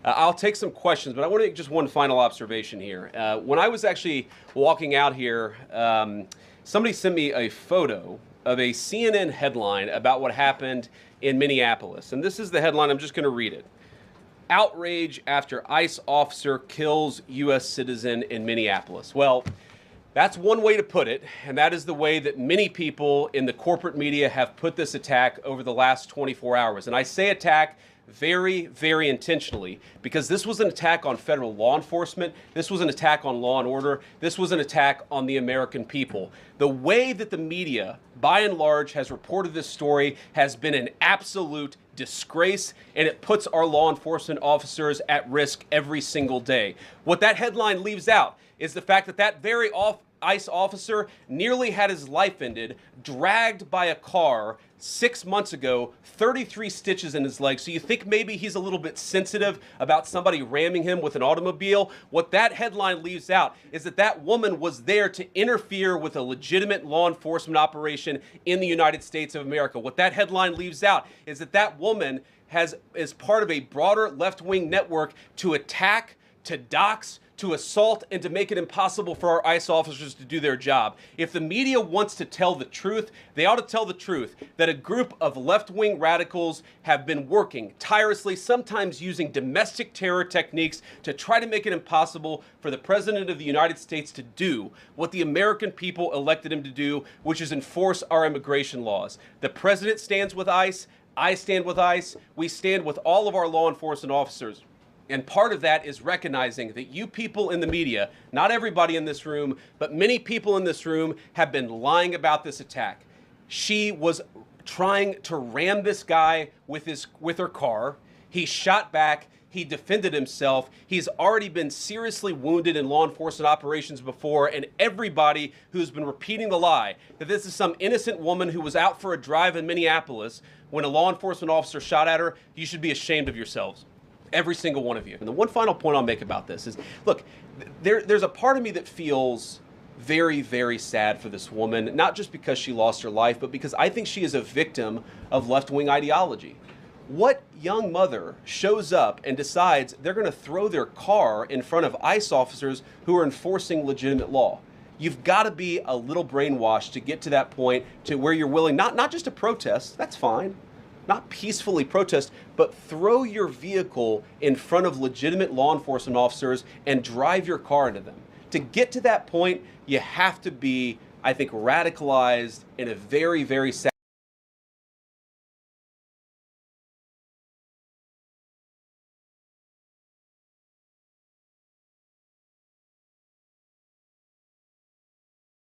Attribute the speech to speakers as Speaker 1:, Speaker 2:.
Speaker 1: I'll take some questions, but I want to make just one final observation here. When I was actually walking out here, somebody sent me a photo of a CNN headline about what happened in Minneapolis. And this is the headline. I'm just going to read it. Outrage after ICE officer kills U.S. citizen in Minneapolis. Well, that's one way to put it, and that is the way that many people in the corporate media have put this attack over the last 24 hours. And I say attack very, very intentionally, because this was an attack on federal law enforcement. This was an attack on law and order. This was an attack on the American people. The way that the media, by and large, has reported this story has been an absolute disgrace, and it puts our law enforcement officers at risk every single day. What that headline leaves out is the fact that that very ICE officer nearly had his life ended, dragged by a car 6 months ago, 33 stitches in his leg. So you think maybe he's a little bit sensitive about somebody ramming him with an automobile? What that headline leaves out is that that woman was there to interfere with a legitimate law enforcement operation in the United States of America. What that headline leaves out is that that woman is part of a broader left-wing network to attack, to dox, to assault, and to make it impossible for our ICE officers to do their job. If the media wants to tell the truth, they ought to tell the truth that a group of left-wing radicals have been working tirelessly, sometimes using domestic terror techniques to try to make it impossible for the President of the United States to do what the American people elected him to do, which is enforce our immigration laws. The President stands with ICE, I stand with ICE, we stand with all of our law enforcement officers. And part of that is recognizing that you people in the media, not everybody in this room, but many people in this room have been lying about this attack. She was trying to ram this guy with her car. He shot back. He defended himself. He's already been seriously wounded in law enforcement operations before, and everybody who's been repeating the lie that this is some innocent woman who was out for a drive in Minneapolis when a law enforcement officer shot at her, you should be ashamed of yourselves. Every single one of you. And the one final point I'll make about this is, look, there's a part of me that feels very, very sad for this woman, not just because she lost her life, but because I think she is a victim of left-wing ideology. What young mother shows up and decides they're going to throw their car in front of ICE officers who are enforcing legitimate law? You've got to be a little brainwashed to get to that point to where you're willing not just to protest, that's fine, not peacefully protest, but throw your vehicle in front of legitimate law enforcement officers and drive your car into them. To get to that point, you have to be, I think, radicalized in a very, very sad